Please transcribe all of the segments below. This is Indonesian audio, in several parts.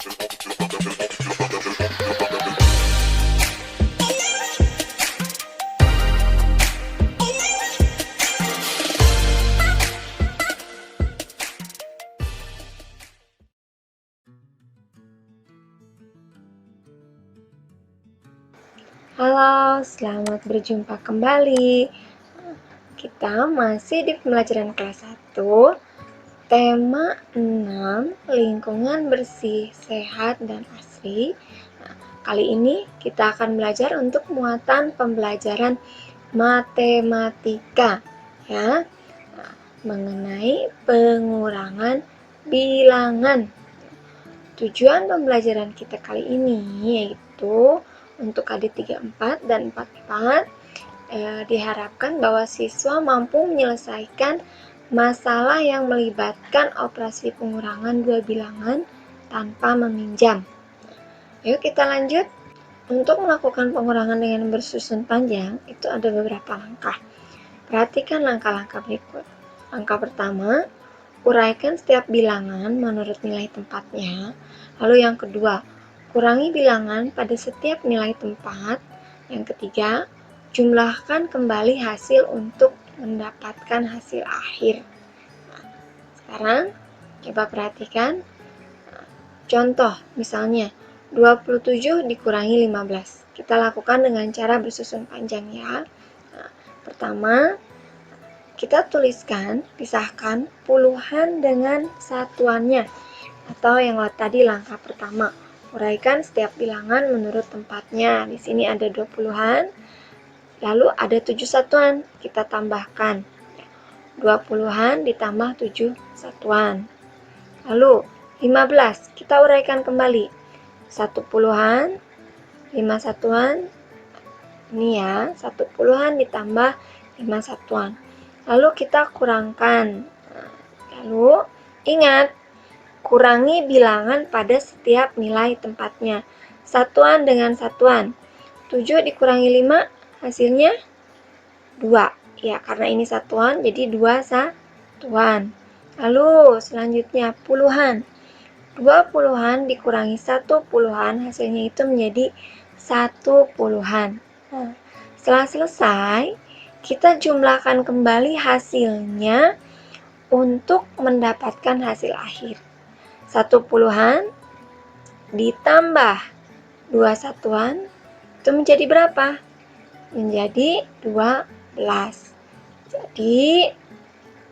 Halo, selamat berjumpa kembali. Kita masih di pembelajaran kelas 1, tema 6, lingkungan bersih, sehat, dan asri. Kali ini kita akan belajar untuk muatan pembelajaran matematika, ya, mengenai pengurangan bilangan. Tujuan pembelajaran kita kali ini yaitu untuk adik 34 dan 44 diharapkan bahwa siswa mampu menyelesaikan masalah yang melibatkan operasi pengurangan dua bilangan tanpa meminjam. Yuk kita lanjut. Untuk melakukan pengurangan dengan bersusun panjang itu ada beberapa langkah. Perhatikan langkah-langkah berikut. Langkah pertama, uraikan setiap bilangan menurut nilai tempatnya. Lalu yang kedua, kurangi bilangan pada setiap nilai tempat. Yang ketiga, jumlahkan kembali hasil untuk mendapatkan hasil akhir. Nah, sekarang coba perhatikan. Contoh, misalnya 27 dikurangi 15. Kita lakukan dengan cara bersusun panjang ya. Nah, pertama, kita tuliskan, pisahkan puluhan dengan satuannya. Atau yang tadi langkah pertama, uraikan setiap bilangan menurut tempatnya. Di sini ada 20-an, lalu ada 7 satuan, kita tambahkan. 20-an ditambah 7 satuan. Lalu 15, kita uraikan kembali. 10-an, 5 satuan, ini ya, 10-an ditambah 5 satuan. Lalu kita kurangkan. Lalu ingat, kurangi bilangan pada setiap nilai tempatnya. Satuan dengan satuan. 7 dikurangi 5, hasilnya 2. Ya, karena ini satuan, jadi 2 satuan. Lalu selanjutnya puluhan. 20-an dikurangi 10-an, hasilnya itu menjadi 10-an. Nah, setelah selesai, kita jumlahkan kembali hasilnya untuk mendapatkan hasil akhir. 10-an ditambah 2 satuan itu menjadi berapa? Menjadi 12. Jadi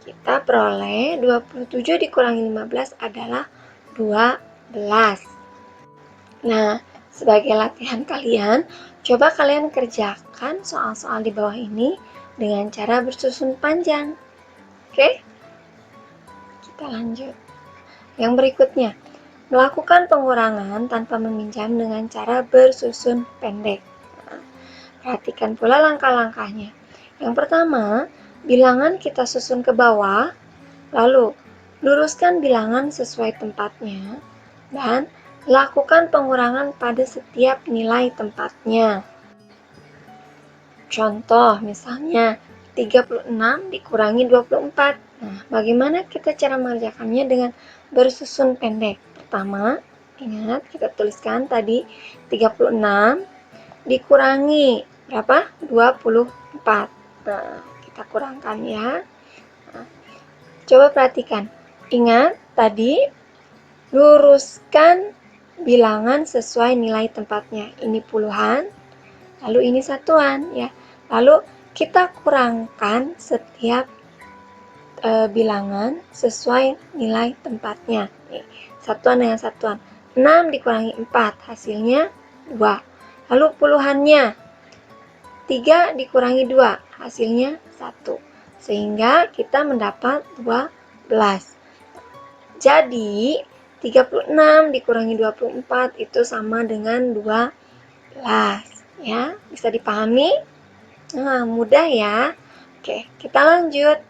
kita peroleh 27 dikurangi 15 adalah 12. Nah, sebagai latihan kalian, coba kalian kerjakan soal-soal di bawah ini dengan cara bersusun panjang. Oke? Kita lanjut. Yang berikutnya, melakukan pengurangan tanpa meminjam dengan cara bersusun pendek. Nah, perhatikan pula langkah-langkahnya. Yang pertama, bilangan kita susun ke bawah, lalu luruskan bilangan sesuai tempatnya, dan lakukan pengurangan pada setiap nilai tempatnya. Contoh, misalnya 36 dikurangi 24. Nah, bagaimana kita cara mengerjakannya dengan bersusun pendek? Pertama, ingat kita tuliskan tadi 36 dikurangi berapa? 24. Nah, kita kurangkan ya. Nah, coba perhatikan. Ingat tadi luruskan bilangan sesuai nilai tempatnya. Ini puluhan, lalu ini satuan ya. Lalu kita kurangkan setiap bilangan sesuai nilai tempatnya. Nih, satuan dengan satuan. 6 dikurangi 4, hasilnya 2. Lalu puluhannya 3 dikurangi 2, hasilnya 1. Sehingga kita mendapat 12. Jadi 36 dikurangi 24 itu sama dengan 12. Ya, bisa dipahami? Nah, mudah ya. Oke, kita lanjut.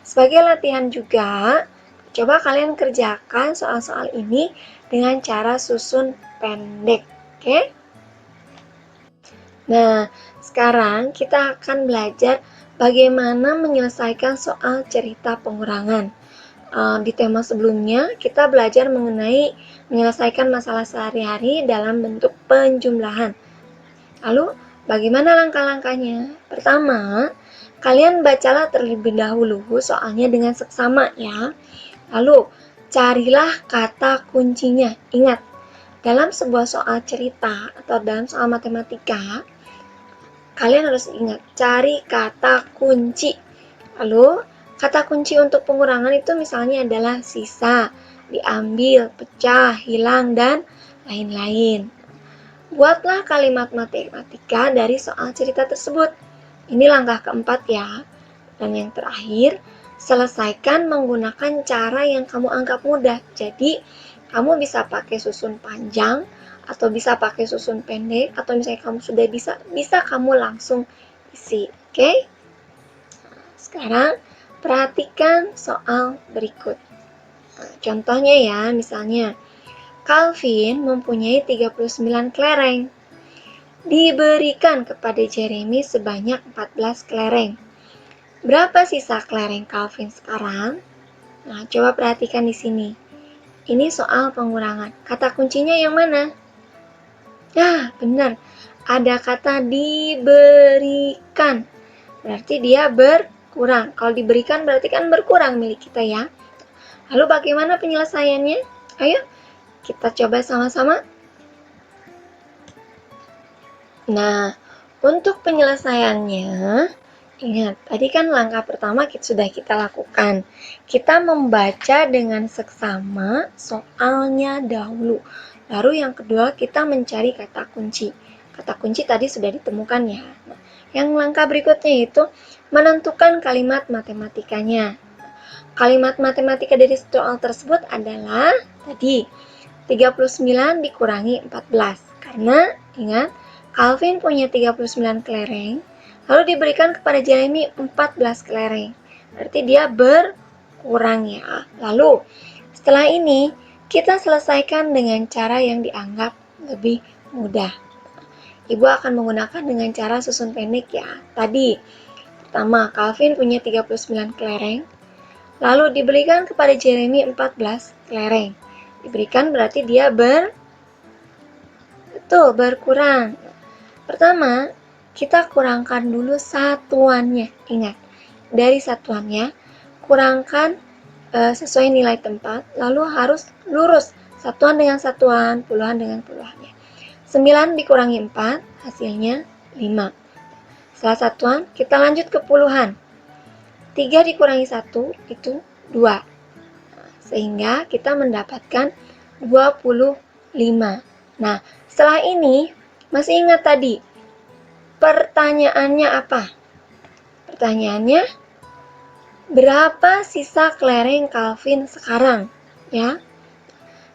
Sebagai latihan juga, coba kalian kerjakan soal-soal ini dengan cara susun pendek. Oke? Nah, sekarang kita akan belajar bagaimana menyelesaikan soal cerita pengurangan. di tema sebelumnya kita belajar mengenai menyelesaikan masalah sehari-hari dalam bentuk penjumlahan. Lalu, bagaimana langkah-langkahnya? Pertama, kalian bacalah terlebih dahulu soalnya dengan seksama ya. Lalu, carilah kata kuncinya. Ingat, dalam sebuah soal cerita atau dalam soal matematika, kalian harus ingat, cari kata kunci. Lalu, kata kunci untuk pengurangan itu misalnya adalah sisa, diambil, pecah, hilang, dan lain-lain. Buatlah kalimat matematika dari soal cerita tersebut. Ini langkah keempat ya. Dan yang terakhir, selesaikan menggunakan cara yang kamu anggap mudah. Jadi, kamu bisa pakai susun panjang, atau bisa pakai susun pendek, atau misalnya kamu sudah bisa kamu langsung isi. Oke? Sekarang, perhatikan soal berikut. Nah, contohnya ya, misalnya, Calvin mempunyai 39 kelereng. Diberikan kepada Jeremy sebanyak 14 kelereng. Berapa sisa kelereng Calvin sekarang? Nah, coba perhatikan di sini. Ini soal pengurangan. Kata kuncinya yang mana? Nah, benar. Ada kata diberikan. Berarti dia berkurang. Kalau diberikan berarti kan berkurang milik kita ya. Lalu bagaimana penyelesaiannya? Ayo, kita coba sama-sama. Nah, untuk penyelesaiannya, ingat, tadi kan langkah pertama sudah kita lakukan. Kita membaca dengan seksama soalnya dahulu. Baru yang kedua, kita mencari kata kunci. Kata kunci tadi sudah ditemukan ya. Nah, yang langkah berikutnya itu menentukan kalimat matematikanya. Kalimat matematika dari soal tersebut adalah tadi 39 dikurangi 14. Karena ingat, Calvin punya 39 kelereng, lalu diberikan kepada Jeremy 14 kelereng. Berarti dia berkurang ya. Lalu, setelah ini, kita selesaikan dengan cara yang dianggap lebih mudah. Ibu akan menggunakan dengan cara susun pendek ya. Tadi, pertama, Calvin punya 39 kelereng, lalu diberikan kepada Jeremy 14 kelereng. Diberikan berarti dia berkurang. Pertama, kita kurangkan dulu satuannya. Ingat, dari satuannya, kurangkan sesuai nilai tempat, lalu harus lurus. Satuan dengan satuan, puluhan dengan puluhannya. 9 dikurangi 4, hasilnya 5. Setelah satuan, kita lanjut ke puluhan. 3 dikurangi 1, itu 2. Sehingga kita mendapatkan 25. Nah, setelah ini, masih ingat tadi, pertanyaannya apa? Pertanyaannya, berapa sisa kelereng Calvin sekarang? Ya.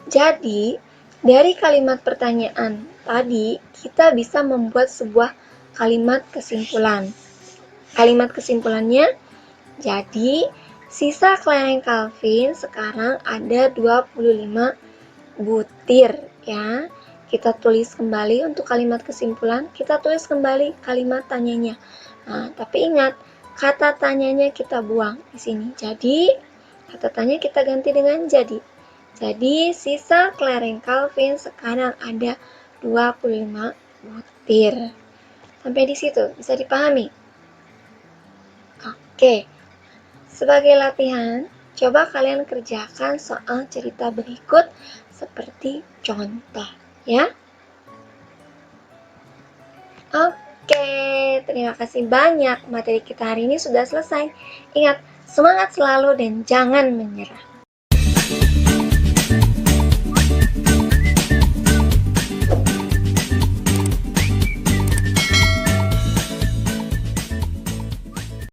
Jadi, dari kalimat pertanyaan tadi, kita bisa membuat sebuah kalimat kesimpulan. Kalimat kesimpulannya, jadi sisa kelereng Calvin sekarang ada 25 butir ya. Kita tulis kembali untuk kalimat kesimpulan, kita tulis kembali kalimat tanyanya. Nah, tapi ingat, kata tanyanya kita buang di sini. Jadi, kata tanya kita ganti dengan jadi. Jadi, sisa kelereng Calvin sekarang ada 25 butir. Sampai di situ, bisa dipahami? Oke. Sebagai latihan, coba kalian kerjakan soal cerita berikut seperti contoh, ya. Oke, terima kasih banyak. Materi kita hari ini sudah selesai. Ingat, semangat selalu dan jangan menyerah.